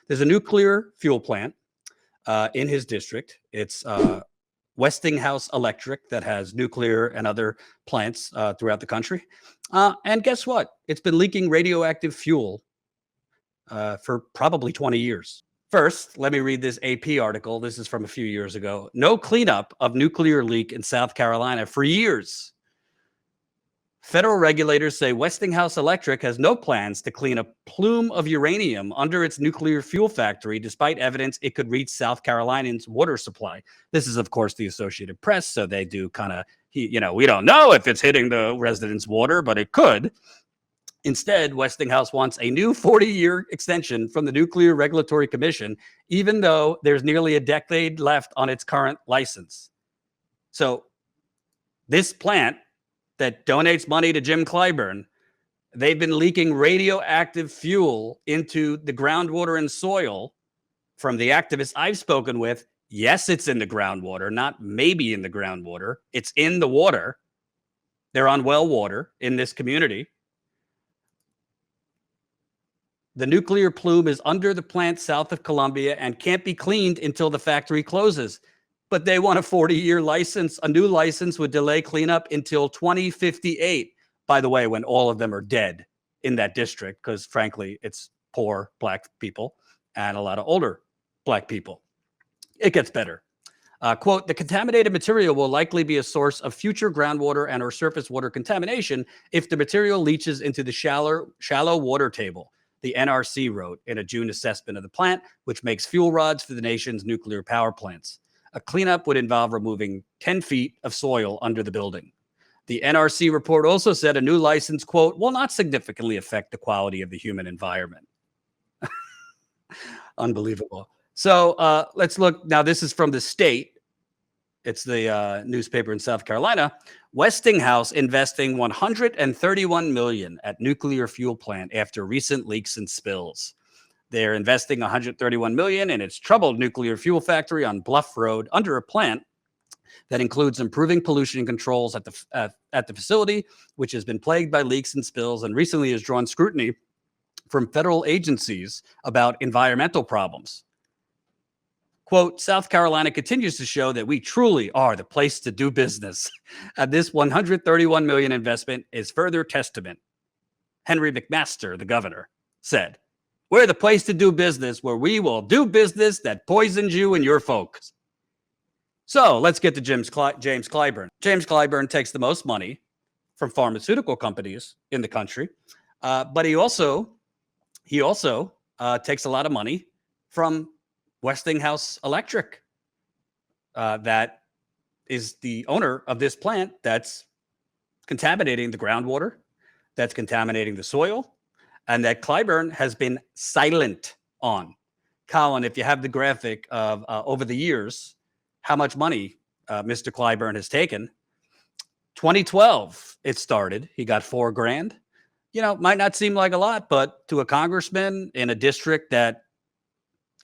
There's a nuclear fuel plant in his district. It's Westinghouse Electric that has nuclear and other plants throughout the country. And guess what? It's been leaking radioactive fuel for probably 20 years. First, let me read this AP article. This is from a few years ago. No cleanup of nuclear leak in South Carolina for years. Federal regulators say Westinghouse Electric has no plans to clean a plume of uranium under its nuclear fuel factory, despite evidence it could reach South Carolinians' water supply. This is, of course, the Associated Press, so they do kind of, we don't know if it's hitting the residents' water, but it could. Instead, Westinghouse wants a new 40-year extension from the Nuclear Regulatory Commission, even though there's nearly a decade left on its current license. So this plant that donates money to Jim Clyburn, they've been leaking radioactive fuel into the groundwater and soil from the activists I've spoken with. Yes, it's in the groundwater, not maybe in the groundwater. It's in the water. They're on well water in this community. The nuclear plume is under the plant south of Columbia and can't be cleaned until the factory closes. But they want a 40-year license. A new license would delay cleanup until 2058. By the way, when all of them are dead in that district, because frankly, it's poor Black people and a lot of older Black people. It gets better. Quote, the contaminated material will likely be a source of future groundwater and or surface water contamination if the material leaches into the shallow water table, the NRC wrote in a June assessment of the plant, which makes fuel rods for the nation's nuclear power plants. A cleanup would involve removing 10 feet of soil under the building. The NRC report also said a new license, quote, will not significantly affect the quality of the human environment. Unbelievable. So let's look. Now, this is from the state. It's the newspaper in South Carolina. Westinghouse investing $131 million at nuclear fuel plant after recent leaks and spills. They're investing $131 million in its troubled nuclear fuel factory on Bluff Road under a plant that includes improving pollution controls at the facility, which has been plagued by leaks and spills and recently has drawn scrutiny from federal agencies about environmental problems. Quote, South Carolina continues to show that we truly are the place to do business. And this $131 million investment is further testament. Henry McMaster, the governor, said, we're the place to do business where we will do business that poisons you and your folks. So let's get to James Clyburn. James Clyburn takes the most money from pharmaceutical companies in the country, but he also takes a lot of money from Westinghouse Electric, that is the owner of this plant that's contaminating the groundwater, that's contaminating the soil, and that Clyburn has been silent on. Colin, if you have the graphic of over the years, how much money Mr. Clyburn has taken. 2012, it started. He got $4,000. Might not seem like a lot, but to a congressman in a district that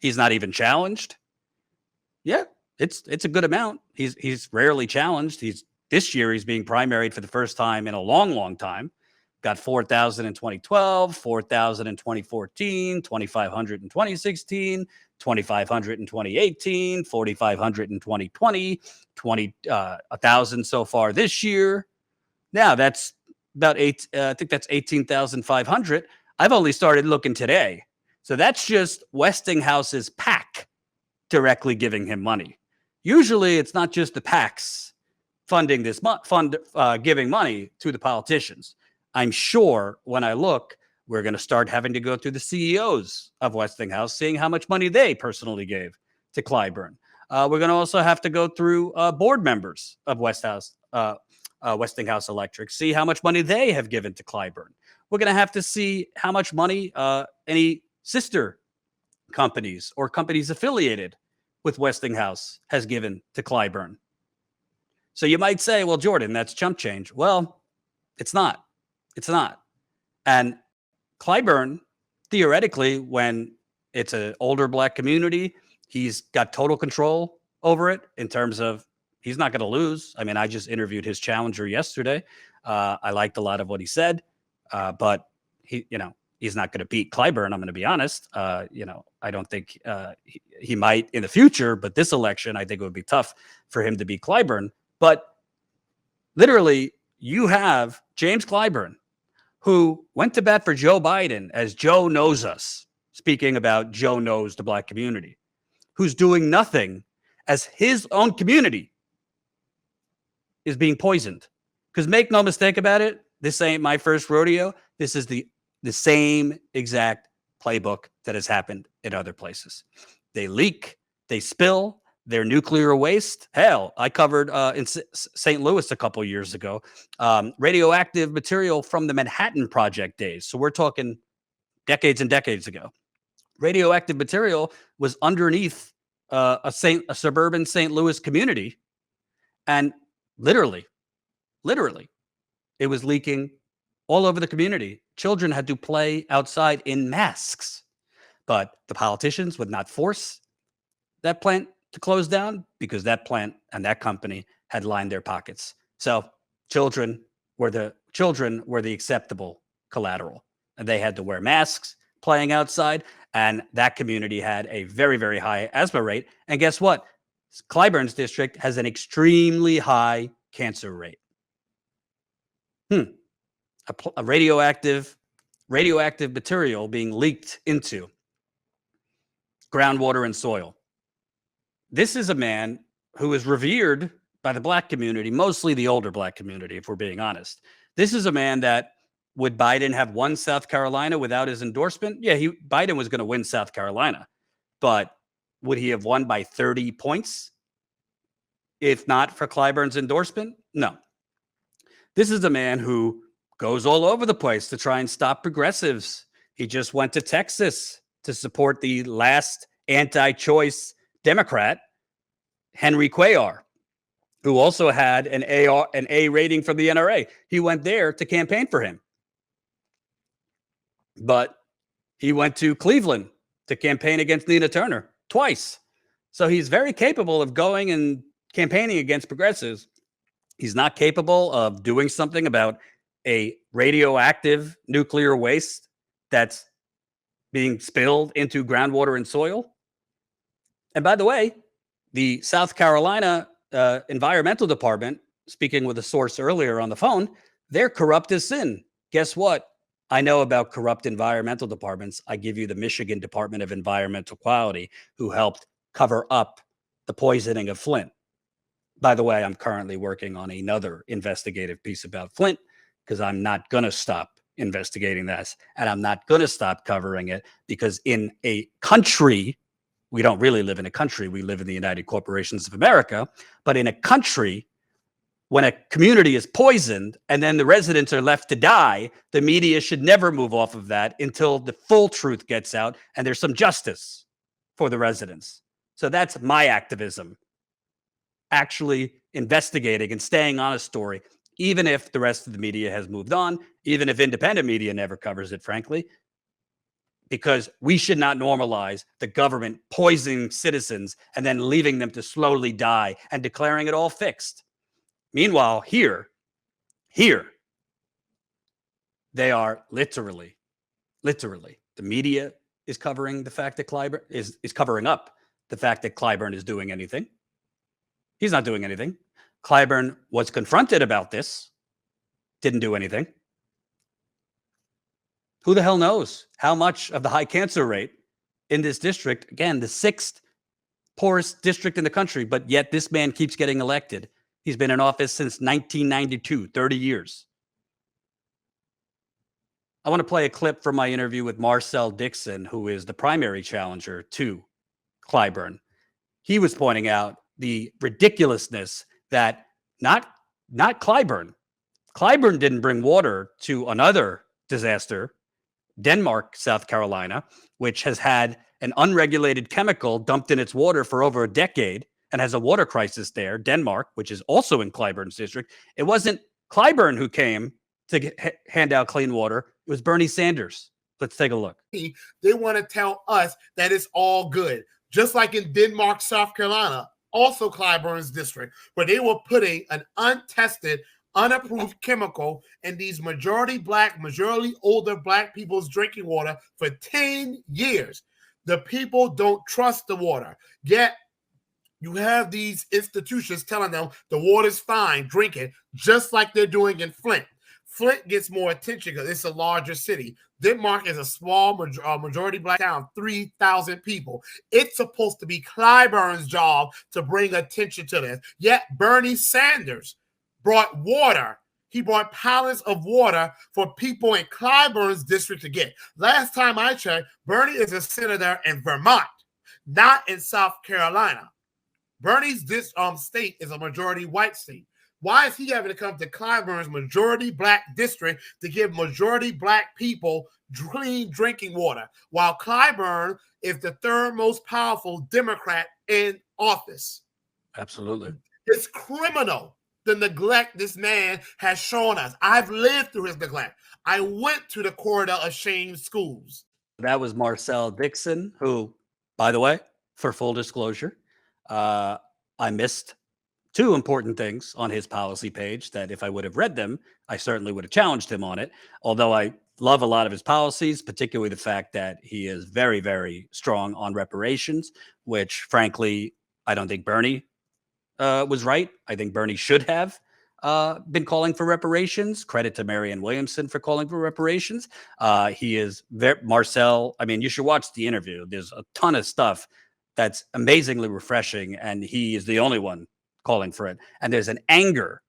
he's not even challenged. Yeah, it's a good amount. He's rarely challenged. This year he's being primaried for the first time in a long, long time. Got 4,000 in 2012, 4,000 in 2014, 2,500 in 2016, 2,500 in 2018, 4,500 in 2020, 1,000 so far this year. Now that's about I think that's 18,500. I've only started looking today. So that's just Westinghouse's PAC directly giving him money. Usually it's not just the PACs funding this giving money to the politicians. I'm sure when I look, we're going to start having to go through the CEOs of Westinghouse, seeing how much money they personally gave to Clyburn. We're going to also have to go through board members of Westinghouse Electric, see how much money they have given to Clyburn. We're going to have to see how much money any sister companies or companies affiliated with Westinghouse has given to Clyburn. So you might say, well, Jordan, that's chump change. Well, it's not. It's not. And Clyburn, theoretically, when it's an older Black community, he's got total control over it in terms of he's not going to lose. I mean, I just interviewed his challenger yesterday. I liked a lot of what he said, but he's not going to beat Clyburn. I'm going to be honest. I don't think he might in the future, but this election, I think it would be tough for him to beat Clyburn. But literally, you have James Clyburn, who went to bat for Joe Biden as Joe knows us, speaking about Joe knows the Black community, who's doing nothing as his own community is being poisoned. Because make no mistake about it, this ain't my first rodeo. This is the same exact playbook that has happened in other places. They leak, they spill their nuclear waste. Hell, I covered in St. Louis a couple years ago, radioactive material from the Manhattan Project days. So we're talking decades and decades ago. Radioactive material was underneath a suburban St. Louis community. And literally, it was leaking all over the community. Children had to play outside in masks, but the politicians would not force that plant to close down because that plant and that company had lined their pockets. So children were the acceptable collateral, and they had to wear masks playing outside. And that community had a very, very high asthma rate. And guess what? Clyburn's district has an extremely high cancer rate. A radioactive material being leaked into groundwater and soil. This is a man who is revered by the Black community, mostly the older Black community, if we're being honest. This is a man that, would Biden have won South Carolina without his endorsement? Yeah, Biden was going to win South Carolina, but would he have won by 30 points if not for Clyburn's endorsement? No. This is a man who goes all over the place to try and stop progressives. He just went to Texas to support the last anti-choice Democrat, Henry Cuellar, who also had an A rating from the NRA. He went there to campaign for him. But he went to Cleveland to campaign against Nina Turner twice. So he's very capable of going and campaigning against progressives. He's not capable of doing something about a radioactive nuclear waste that's being spilled into groundwater and soil. And by the way, the South Carolina Environmental Department, speaking with a source earlier on the phone, they're corrupt as sin. Guess what? I know about corrupt environmental departments. I give you the Michigan Department of Environmental Quality, who helped cover up the poisoning of Flint. By the way, I'm currently working on another investigative piece about Flint because I'm not going to stop investigating this, and I'm not going to stop covering it, because in a country, we don't really live in a country, we live in the United Corporations of America, but in a country, when a community is poisoned and then the residents are left to die, the media should never move off of that until the full truth gets out and there's some justice for the residents. So that's my activism, actually investigating and staying on a story, even if the rest of the media has moved on, even if independent media never covers it, frankly, because we should not normalize the government poisoning citizens and then leaving them to slowly die and declaring it all fixed. Meanwhile, here, they are literally, the media is covering the fact that Clyburn is covering up the fact that Clyburn is doing anything. He's not doing anything. Clyburn was confronted about this, didn't do anything. Who the hell knows how much of the high cancer rate in this district, again, the 6th poorest district in the country, but yet this man keeps getting elected. He's been in office since 1992, 30 years. I want to play a clip from my interview with Marcel Dixon, who is the primary challenger to Clyburn. He was pointing out the ridiculousness that not Clyburn. Clyburn didn't bring water to another disaster, Denmark, South Carolina, which has had an unregulated chemical dumped in its water for over a decade and has a water crisis there. Denmark, which is also in Clyburn's district. It wasn't Clyburn who came to hand out clean water. It was Bernie Sanders. Let's take a look. They want to tell us that it's all good. Just like in Denmark, South Carolina, also Clyburn's district, where they were putting an untested, unapproved chemical in these majority black, majority older black people's drinking water for 10 years. The people don't trust the water. Yet you have these institutions telling them the water's fine, drink it, just like they're doing in Flint. Flint gets more attention because it's a larger city. Denmark is a small majority black town, 3,000 people. It's supposed to be Clyburn's job to bring attention to this. Yet Bernie Sanders brought water. He brought pallets of water for people in Clyburn's district to get. Last time I checked, Bernie is a senator in Vermont, not in South Carolina. Bernie's state is a majority white state. Why is he having to come to Clyburn's majority black district to give majority black people clean drinking water, while Clyburn is the third most powerful Democrat in office? Absolutely. It's criminal, the neglect this man has shown us. I've lived through his neglect. I went to the corridor of shame schools. That was Marcel Dixon, who, by the way, for full disclosure, I missed two important things on his policy page that if I would have read them, I certainly would have challenged him on it. Although I love a lot of his policies, particularly the fact that he is very, very strong on reparations, which frankly, I don't think Bernie was right. I think Bernie should have been calling for reparations. Credit to Marianne Williamson for calling for reparations. He is Marcel. I mean, you should watch the interview. There's a ton of stuff that's amazingly refreshing, and he is the only one calling for it. And there's an anger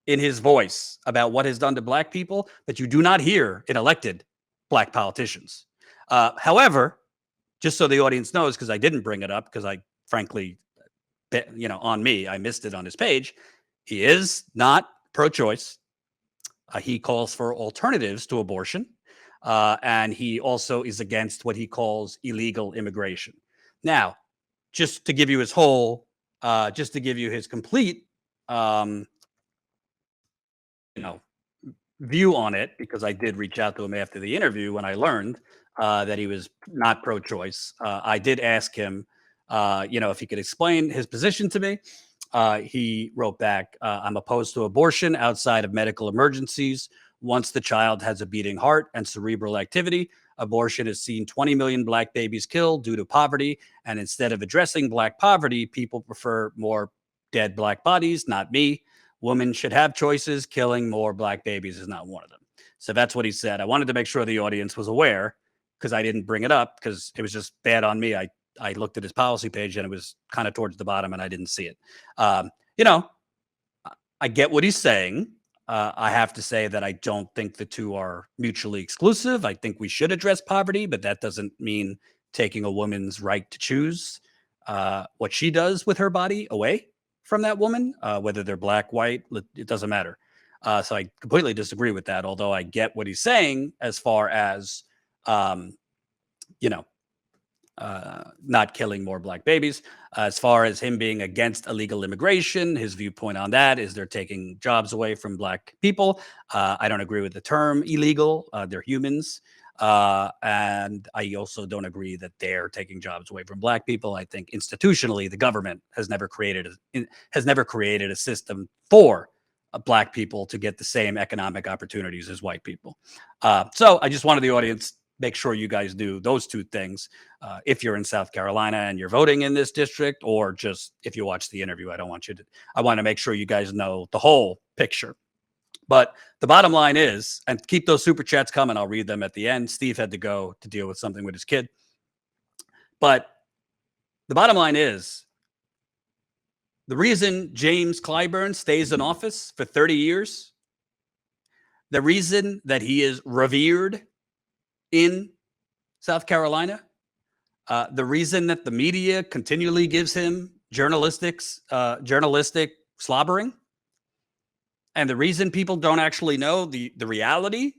in his voice about what is done to black people that you do not hear in elected black politicians. However, just so the audience knows, because I didn't bring it up, because I frankly, on me, I missed it on his page. He is not pro-choice. He calls for alternatives to abortion. And he also is against what he calls illegal immigration. Now, just to give you his complete, view on it, because I did reach out to him after the interview when I learned that he was not pro-choice. I did ask him, if he could explain his position to me. He wrote back, I'm opposed to abortion outside of medical emergencies. Once the child has a beating heart and cerebral activity, abortion has seen 20 million black babies killed due to poverty. And instead of addressing black poverty, people prefer more dead black bodies, not me. Women should have choices. Killing more black babies is not one of them. So that's what he said. I wanted to make sure the audience was aware, because I didn't bring it up because it was just bad on me. I looked at his policy page and it was kind of towards the bottom and I didn't see it. I get what he's saying. I have to say that I don't think the two are mutually exclusive. I think we should address poverty, but that doesn't mean taking a woman's right to choose what she does with her body away from that woman, whether they're black, white, it doesn't matter. So I completely disagree with that, although I get what he's saying as far as, not killing more black babies. As far as him being against illegal immigration, his viewpoint on that is they're taking jobs away from black people. I don't agree with the term illegal. They're humans. And I also don't agree that they're taking jobs away from black people. I think institutionally, the government has never created a system for black people to get the same economic opportunities as white people. So I just wanted the audience make sure you guys do those two things. If you're in South Carolina and you're voting in this district, or just if you watch the interview, I want to make sure you guys know the whole picture. But the bottom line is, and keep those super chats coming, I'll read them at the end. Steve had to go to deal with something with his kid. But the bottom line is, the reason James Clyburn stays in office for 30 years, the reason that he is revered in South Carolina, the reason that the media continually gives him journalistic slobbering, and the reason people don't actually know the reality,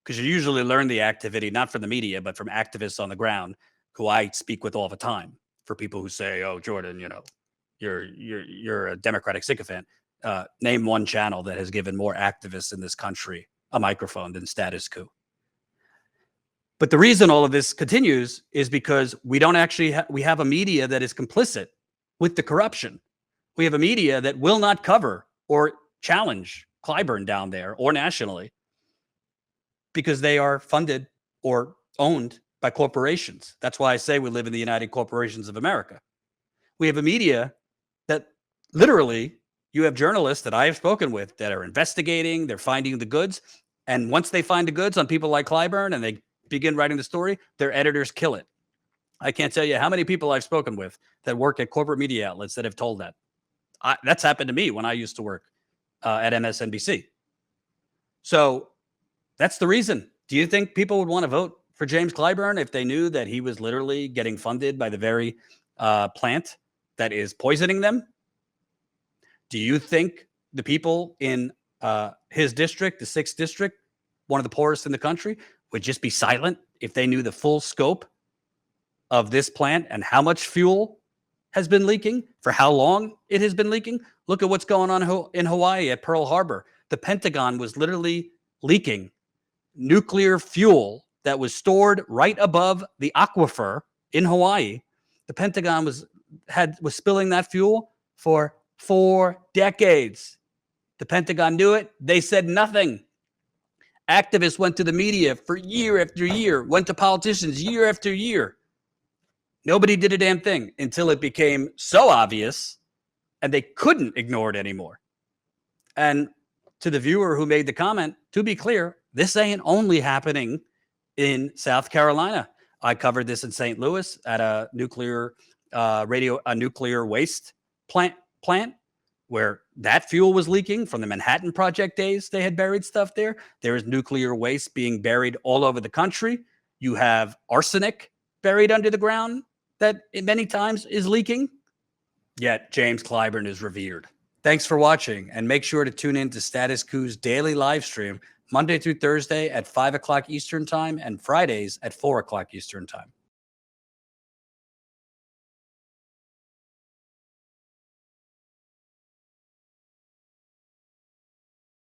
because you usually learn the activity not from the media, but from activists on the ground who I speak with all the time. For people who say, "Oh, Jordan, you're a Democratic sycophant." Name one channel that has given more activists in this country a microphone than Status Coup. But the reason all of this continues is because we don't actually we have a media that is complicit with the corruption. We have a media that will not cover or challenge Clyburn down there or nationally because they are funded or owned by corporations. That's why I say we live in the United Corporations of America. We have a media that literally, you have journalists that I have spoken with that are investigating, they're finding the goods. And once they find the goods on people like Clyburn and they begin writing the story, their editors kill it. I can't tell you how many people I've spoken with that work at corporate media outlets that have told that. That's happened to me when I used to work at MSNBC. So that's the reason. Do you think people would want to vote for James Clyburn if they knew that he was literally getting funded by the very plant that is poisoning them? Do you think the people in his district, the 6th district, one of the poorest in the country, would just be silent if they knew the full scope of this plant and how much fuel has been leaking, for how long it has been leaking? Look at what's going on in Hawaii at Pearl Harbor. The Pentagon was literally leaking nuclear fuel that was stored right above the aquifer in Hawaii. The Pentagon was spilling that fuel for 4 decades. The Pentagon knew it. They said nothing. Activists went to the media for year after year, went to politicians year after year. Nobody did a damn thing until it became so obvious and they couldn't ignore it anymore. And to the viewer who made the comment, to be clear, this ain't only happening in South Carolina. I covered this in St. Louis at a nuclear waste plant where that fuel was leaking from the Manhattan Project days. They had buried stuff there. There is nuclear waste being buried all over the country. You have arsenic buried under the ground that many times is leaking. Yet James Clyburn is revered. Thanks for watching, and make sure to tune in to Status Coup's daily live stream Monday through Thursday at 5 o'clock Eastern Time and Fridays at 4 o'clock Eastern Time.